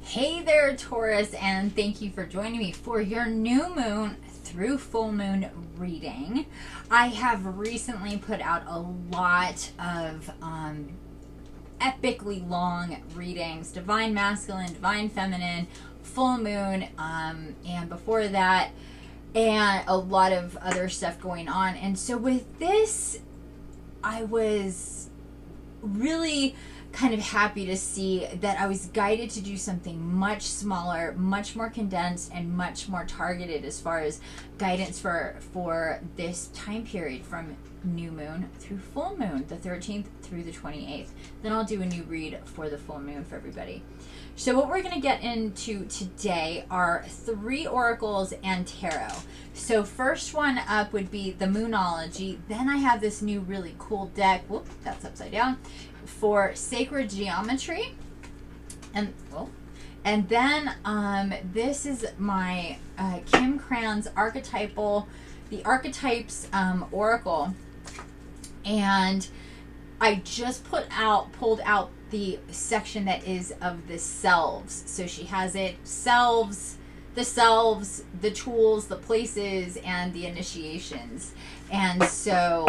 Hey there, Taurus, and thank you for joining me for your new moon through full moon reading. I have recently put out a lot of epically long readings, divine masculine, divine feminine, full moon, and before that, and a lot of other stuff going on. And so with this, I was really kind of happy to see that I was guided to do something much smaller, much more condensed, and much more targeted as far as guidance for this time period from new moon through full moon, the 13th through the 28th. Then I'll do a new read for the full moon for everybody. So what we're going to get into today are 3 oracles and tarot. So first one up would be the Moonology. Then I have this new really cool deck. Whoop, that's upside down. For sacred geometry. And then this is my Kim Cran's the Archetypes Oracle. And I just pulled out the section that is of the selves. So she has it the selves, the tools, the places, and the initiations. And so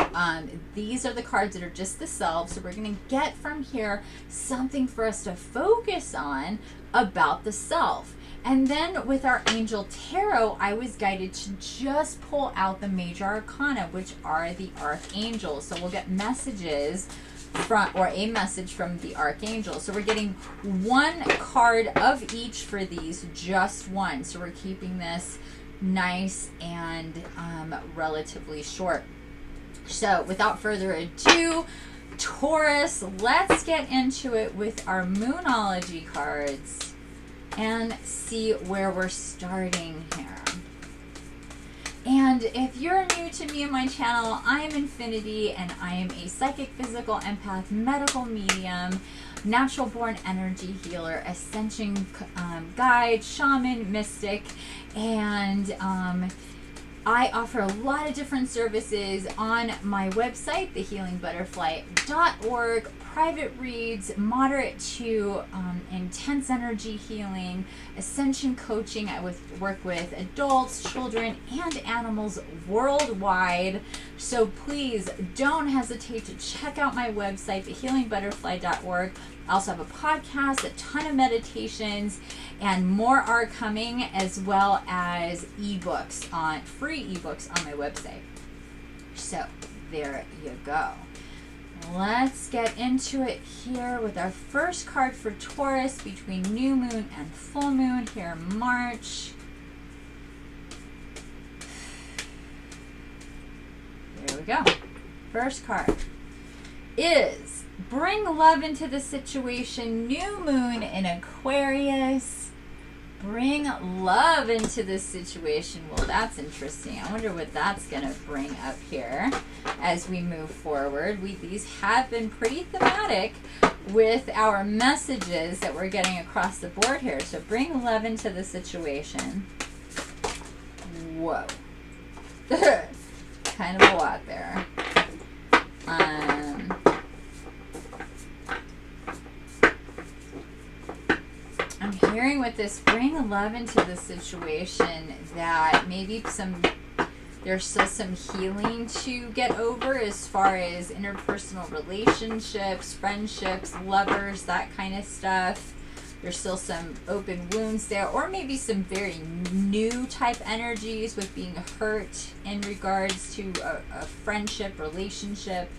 these are the cards that are just the selves. So we're going to get from here something for us to focus on about the self. And then with our Angel Tarot, I was guided to just pull out the major arcana, which are the archangels. So we'll get messages a message from the archangel. So we're getting 1 card of each for these, just one. So we're keeping this nice and relatively short. So without further ado, Taurus, let's get into it with our Moonology cards and see where we're starting here. And if you're new to me and my channel, I am Infiniti, and I am a psychic, physical, empath, medical medium, natural born energy healer, ascension guide, shaman, mystic, and I offer a lot of different services on my website, thehealingbutterfly.org, private reads, moderate to intense energy healing, ascension coaching. I work with adults, children, and animals worldwide. So please don't hesitate to check out my website, thehealingbutterfly.org. I also have a podcast, a ton of meditations, and more are coming, as well as ebooks free ebooks on my website. So there you go. Let's get into it here with our first card for Taurus between new moon and full moon here in March. There we go. First card is bring love into the situation. New moon in Aquarius. Bring love into this situation. Well, that's interesting. I wonder what that's going to bring up here as we move forward. These have been pretty thematic with our messages that we're getting across the board here. So bring love into the situation. Whoa. Kind of a lot there. I'm hearing with this bring love into the situation that maybe there's still some healing to get over as far as interpersonal relationships, friendships, lovers, that kind of stuff. There's still some open wounds there, or maybe some very new type energies with being hurt in regards to a friendship, relationship,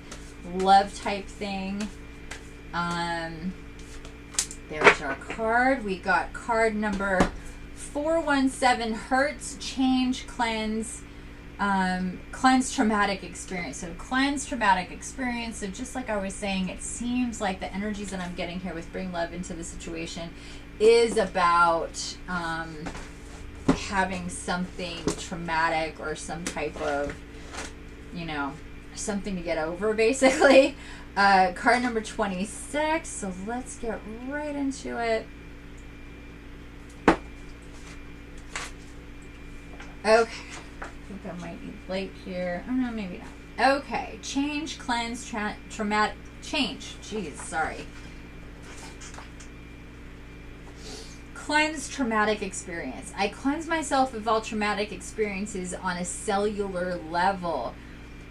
love type thing. There's our card. We got card number 417, Hurts, Change, Cleanse, Cleanse Traumatic Experience. So cleanse traumatic experience. So just like I was saying, it seems like the energies that I'm getting here with bring love into the situation is about having something traumatic or some type of, something to get over, basically. Card number 26. So let's get right into it. Okay. I think I might be late here. Oh, no, maybe not. Okay. Change, cleanse, traumatic. Change. Jeez, sorry. cleanse traumatic experience. I cleanse myself of all traumatic experiences on a cellular level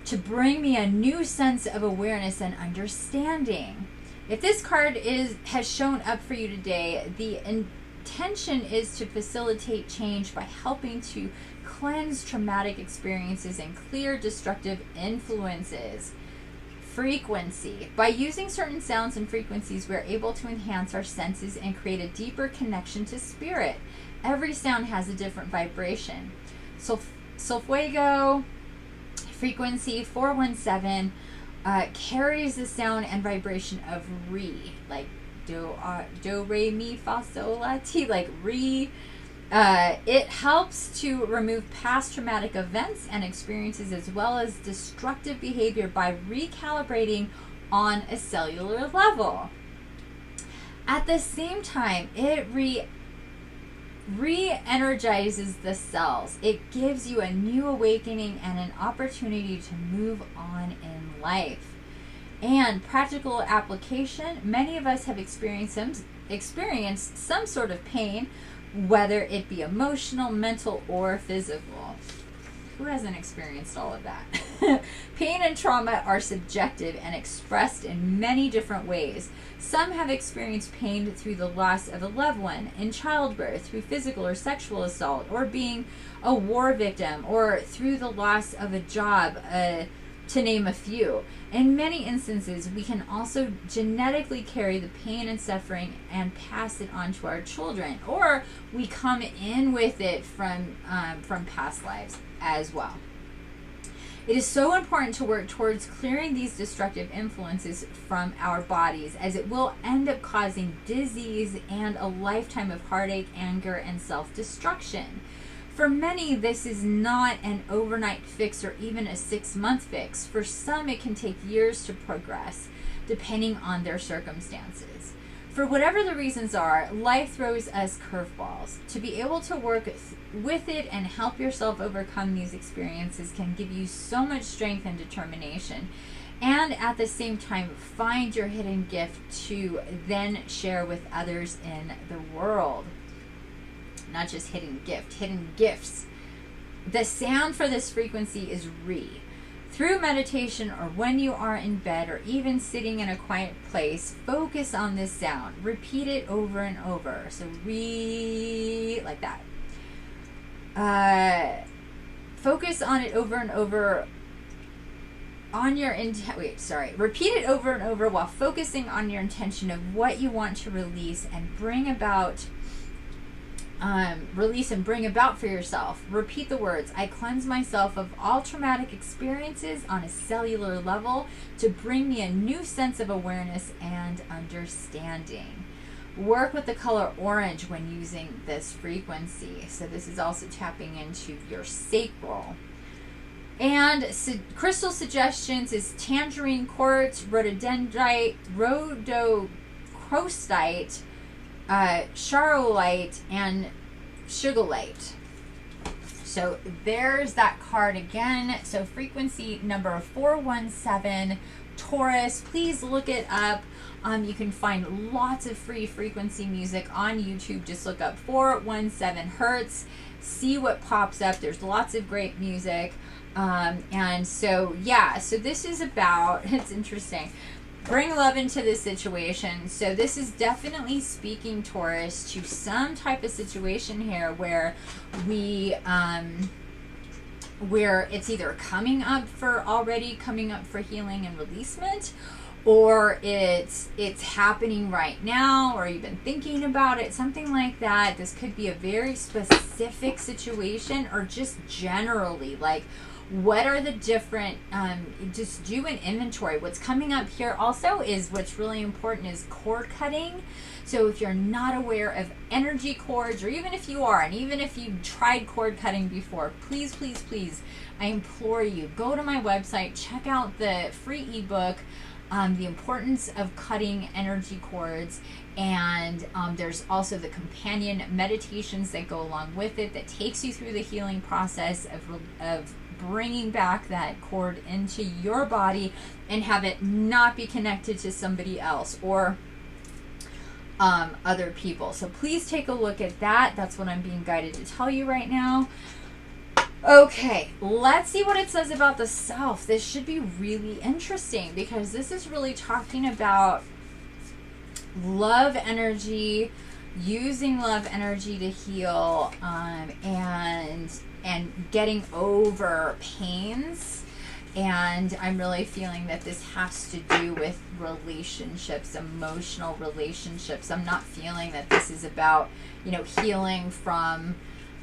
to bring me a new sense of awareness and understanding. If this card has shown up for you today, the intention is to facilitate change by helping to cleanse traumatic experiences and clear destructive influences. Frequency. By using certain sounds and frequencies, we're able to enhance our senses and create a deeper connection to spirit. Every sound has a different vibration. Solfuego frequency 417 carries the sound and vibration of re, like do, re, mi, fa, sol, la, ti, like re. It helps to remove past traumatic events and experiences as well as destructive behavior by recalibrating on a cellular level. At the same time, it re-energizes the cells. It gives you a new awakening and an opportunity to move on in life. And practical application, many of us have experienced some sort of pain, whether it be emotional, mental, or physical. Who hasn't experienced all of that? Pain and trauma are subjective and expressed in many different ways. Some have experienced pain through the loss of a loved one, in childbirth, through physical or sexual assault, or being a war victim, or through the loss of a job, to name a few. In many instances, we can also genetically carry the pain and suffering and pass it on to our children, or we come in with it from past lives as well. It is so important to work towards clearing these destructive influences from our bodies, as it will end up causing disease and a lifetime of heartache, anger, and self-destruction. For many, this is not an overnight fix or even a 6-month fix. For some, it can take years to progress, depending on their circumstances. For whatever the reasons are, life throws us curveballs. To be able to work with it and help yourself overcome these experiences can give you so much strength and determination. And at the same time, find your hidden gift to then share with others in the world. Not just hidden gifts. The sound for this frequency is re. Through meditation or when you are in bed or even sitting in a quiet place, focus on this sound. Repeat it over and over. So re, like that. Focus on it over and over on your repeat it over and over while focusing on your intention of what you want to release and bring about for yourself. Repeat the words, I cleanse myself of all traumatic experiences on a cellular level to bring me a new sense of awareness and understanding. Work with the color orange when using this frequency. So this is also tapping into your sacral. And crystal suggestions is tangerine quartz, rhododendrite, rhodochrosite, charolite, and sugilite. So there's that card again. So frequency number 417, Taurus. Please look it up. You can find lots of free frequency music on YouTube. Just look up 417 Hertz. See what pops up. There's lots of great music. And so, yeah, so this is about, it's interesting. Bring love into this situation. So this is definitely speaking, Taurus, to some type of situation here where where it's either coming up for healing and releasement, or it's happening right now, or you've been thinking about it, something like that. This could be a very specific situation, or just generally, like, what are the different, just do an inventory. What's coming up here also is, what's really important is cord cutting. So if you're not aware of energy cords, or even if you are, and even if you've tried cord cutting before, please, please, please, I implore you, go to my website, check out the free ebook, The Importance of Cutting Energy Cords. And there's also the companion meditations that go along with it that takes you through the healing process of bringing back that cord into your body and have it not be connected to somebody else, or other people. So please take a look at that. That's what I'm being guided to tell you right now. Okay, let's see what it says about the self. This should be really interesting because this is really talking about love energy, using love energy to heal, and getting over pains. And I'm really feeling that this has to do with relationships, emotional relationships. I'm not feeling that this is about, healing from,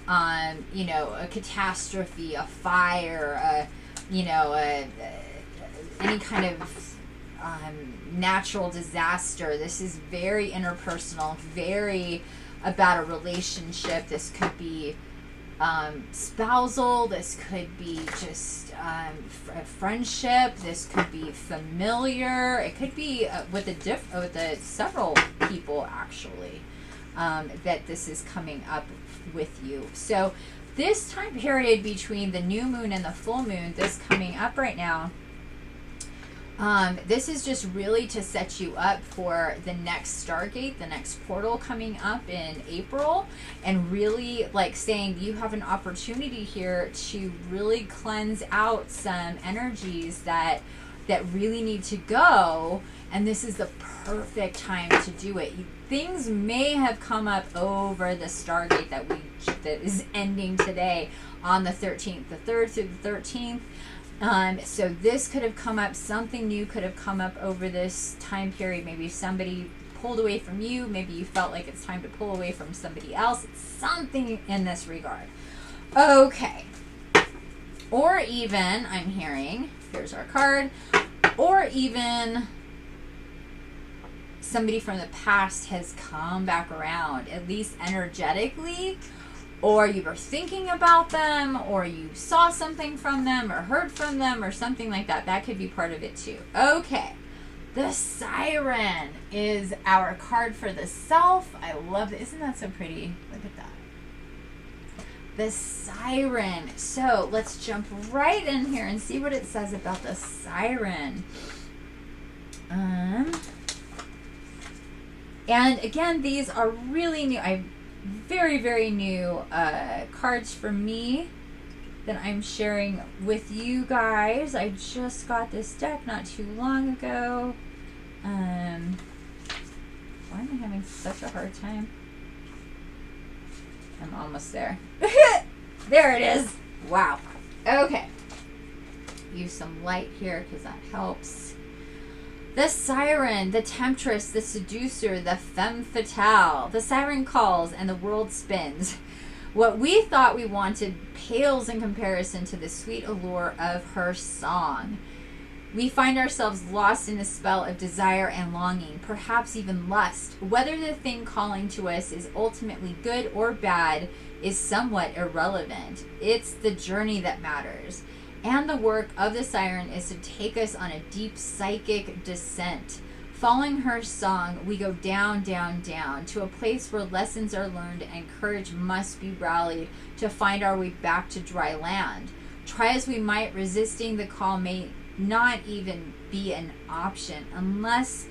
a catastrophe, a fire, any kind of natural disaster. This is very interpersonal, very about a relationship. This could be spousal, this could be just a friendship, this could be familiar, it could be with several people actually, that this is coming up with you. So this time period between the new moon and the full moon, this coming up right now, this is just really to set you up for the next Stargate, the next portal coming up in April, and really like saying you have an opportunity here to really cleanse out some energies that really need to go, and this is the perfect time to do it. Things may have come up over the Stargate that is ending today on the 13th, the 3rd through the 13th. So this could have come up, something new could have come up over this time period. Maybe somebody pulled away from you. Maybe you felt like it's time to pull away from somebody else. It's something in this regard. Okay. Or even, I'm hearing, here's our card, or even somebody from the past has come back around, at least energetically, or you were thinking about them, or you saw something from them, or heard from them, or something like that. That could be part of it too. Okay. The Siren is our card for the self. I love it. Isn't that so pretty? Look at that. The Siren. So let's jump right in here and see what it says about the Siren. And again, these are really new. Very, very new cards for me that I'm sharing with you guys. I just got this deck not too long ago. Why am I having such a hard time? I'm almost there. There it is. Wow. Okay. Use some light here because that helps. The Siren, the Temptress, the Seducer, the Femme Fatale. The Siren calls and the world spins. What we thought we wanted pales in comparison to the sweet allure of her song. We find ourselves lost in the spell of desire and longing, perhaps even lust. Whether the thing calling to us is ultimately good or bad is somewhat irrelevant. It's the journey that matters. And the work of the Siren is to take us on a deep psychic descent. Following her song, we go down, down, down to a place where lessons are learned and courage must be rallied to find our way back to dry land. Try as we might, resisting the call may not even be an option unless,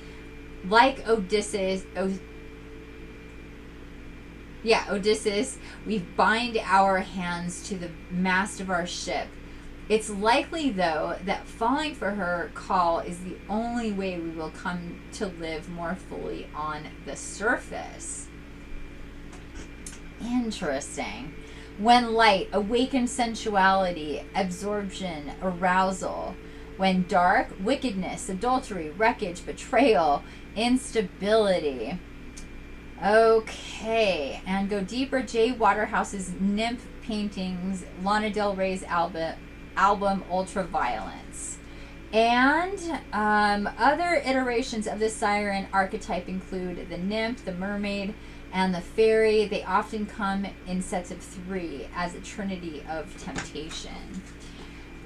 like Odysseus, we bind our hands to the mast of our ship. It's likely, though, that falling for her call is the only way we will come to live more fully on the surface. Interesting. When light, awaken sensuality, absorption, arousal. When dark, wickedness, adultery, wreckage, betrayal, instability. Okay, and go deeper. Jay Waterhouse's Nymph paintings, Lana Del Rey's album Ultraviolence. And other iterations of the Siren archetype include the nymph, the mermaid, and the fairy. They often come in sets of 3 as a trinity of temptation.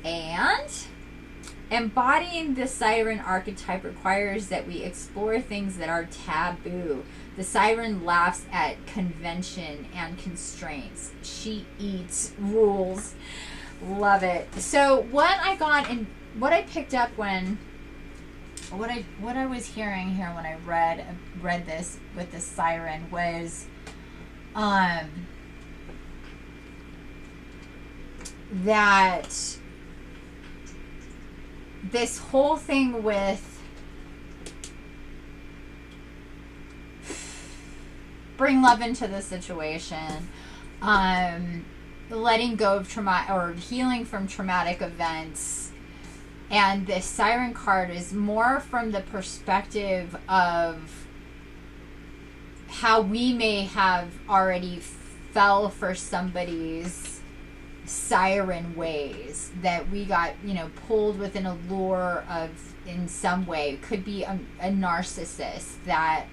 And embodying the Siren archetype requires that we explore things that are taboo. The Siren laughs at convention and constraints. She eats rules. Love it. So what I got and what I picked up when what I was hearing here when I read this with the siren was that this whole thing with bring love into the situation, letting go of trauma or healing from traumatic events, and this siren card is more from the perspective of how we may have already fell for somebody's siren ways, that we got, pulled with an allure of, in some way, could be a narcissist that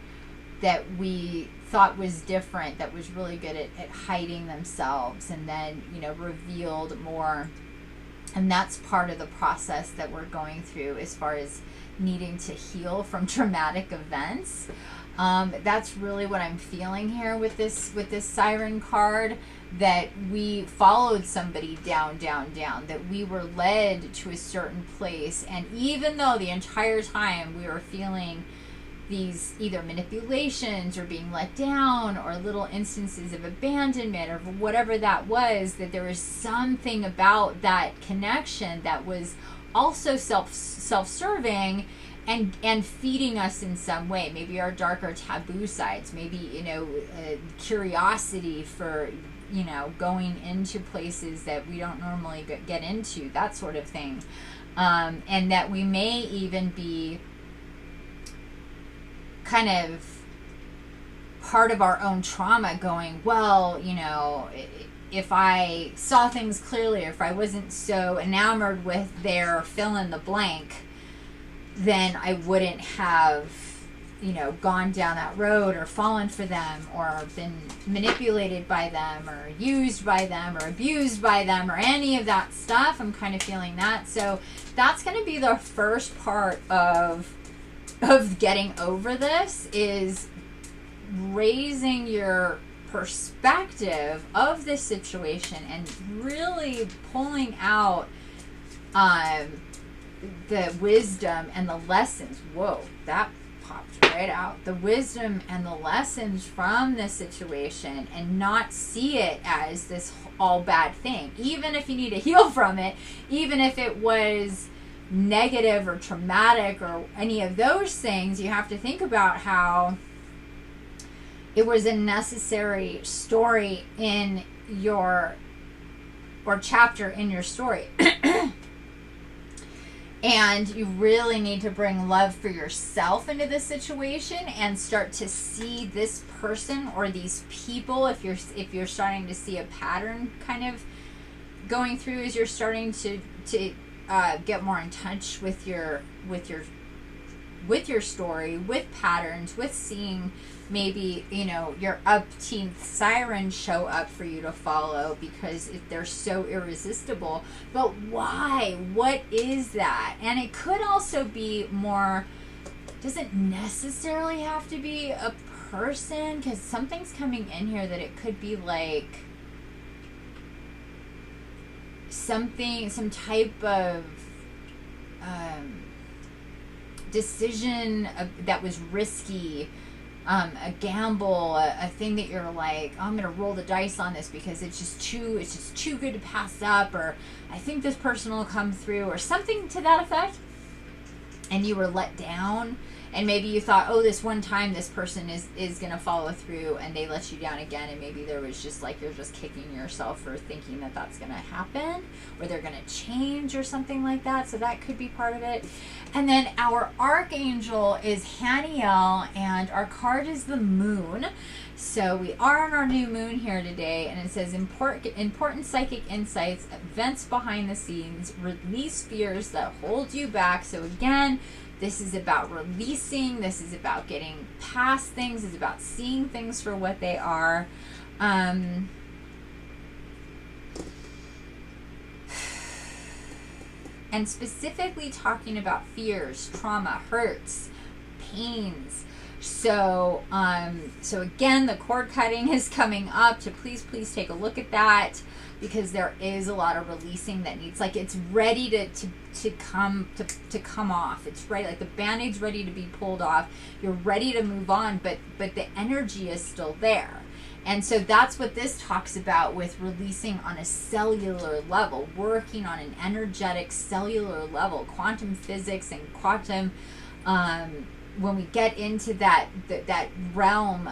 we thought was different, that was really good at hiding themselves, and then, revealed more. And that's part of the process that we're going through as far as needing to heal from traumatic events. That's really what I'm feeling here with this siren card, that we followed somebody down, that we were led to a certain place. And even though the entire time we were feeling these either manipulations or being let down or little instances of abandonment or whatever that was, that there was something about that connection that was also self-serving and feeding us in some way. Maybe our darker taboo sides, maybe, curiosity for, going into places that we don't normally get into, that sort of thing. And that we may even be kind of part of our own trauma, going, well, if I saw things clearly, or if I wasn't so enamored with their fill in the blank, then I wouldn't have, gone down that road or fallen for them or been manipulated by them or used by them or abused by them or any of that stuff. I'm kind of feeling that. So that's going to be the first part of getting over this, is raising your perspective of this situation and really pulling out the wisdom and the lessons. Whoa, that popped right out. The wisdom and the lessons from this situation, and not see it as this all bad thing. Even if you need to heal from it, even if it was negative or traumatic or any of those things, you have to think about how it was a necessary story in your, or chapter in your story. And you really need to bring love for yourself into this situation and start to see this person or these people, if you're starting to see a pattern kind of going through, as you're starting to get more in touch with your story, with patterns, with seeing maybe, your upteenth siren show up for you to follow because they're so irresistible. But why? What is that? And it could also be more, doesn't necessarily have to be a person, because something's coming in here that it could be like some type of decision that was risky, a gamble, a thing that you're like, oh, I'm gonna roll the dice on this because it's just too good to pass up, or I think this person will come through, or something to that effect, and you were let down. And maybe you thought, oh, this one time this person is going to follow through, and they let you down again. And maybe there was just like, you're just kicking yourself for thinking that that's going to happen, or they're going to change or something like that. So that could be part of it. And then our archangel is Haniel, and our card is the moon. So we are on our new moon here today, and it says important psychic insights, events behind the scenes, release fears that hold you back. So again, this is about releasing. This is about getting past things. It's about seeing things for what they are. And specifically talking about fears, trauma, hurts, pains, So, so again, the cord cutting is coming up. To please take a look at that, because there is a lot of releasing that needs, like, it's ready to come off. It's ready, like the band-aid's ready to be pulled off. You're ready to move on, but the energy is still there. And so that's what this talks about, with releasing on a cellular level, working on an energetic cellular level, quantum physics and quantum, when we get into that realm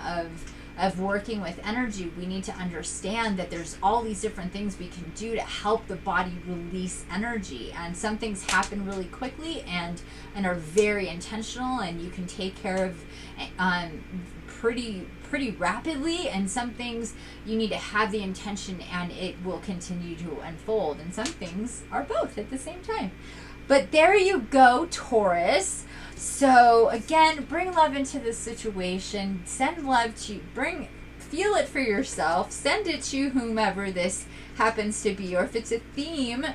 of working with energy, we need to understand that there's all these different things we can do to help the body release energy. And some things happen really quickly and are very intentional, and you can take care of pretty rapidly, and some things you need to have the intention and it will continue to unfold, and some things are both at the same time. But there you go, Taurus. So again, bring love into this situation. Send love to, feel it for yourself. Send it to whomever this happens to be. Or if it's a theme,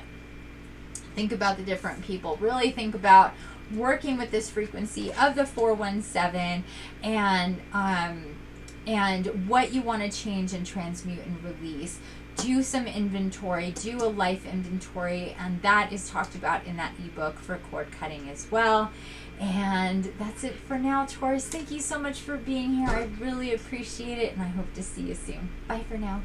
think about the different people. Really think about working with this frequency of the 417 and what you want to change and transmute and release. Do some inventory, do a life inventory, and that is talked about in that ebook for cord cutting as well. And that's it for now, Taurus. Thank you so much for being here. I really appreciate it, and I hope to see you soon. Bye for now.